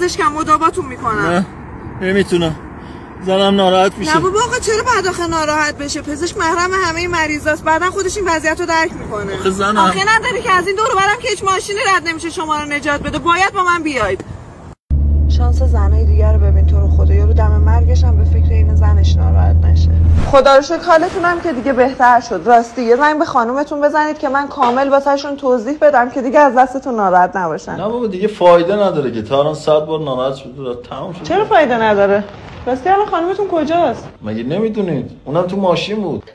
پزشکم مداواتون میکنم. نه نمیتونم، زنم ناراحت میشه. نه بابا آقا چرا بعد آخه ناراحت بشه؟ پزشک محرم همه مریضاست، بعدا خودش این وضعیت رو درک میکنه. آخه زنم آخه نداره که از این دور و برم که هیچ ماشینی رد نمیشه شما رو نجات بده، باید با من بیاید. شانس زنای دیگر رو ببین تو رو خدا، یارو دم مرگش هم به فکر این زنش ناراحت نشه. خدا رو شکر حالتونم که دیگه بهتر شد. راستی یه زنگ به خانومتون بزنید که من کامل واسهشون توضیح بدم که دیگه از دستتون ناراحت نباشن. نه بابا دیگه فایده نداره که تا الان 100 بار ناراحت شد تمام شد. چرا فایده نداره؟ راستی الان خانومتون کجاست؟ مگه نمیدونید؟ اونم تو ماشین بود.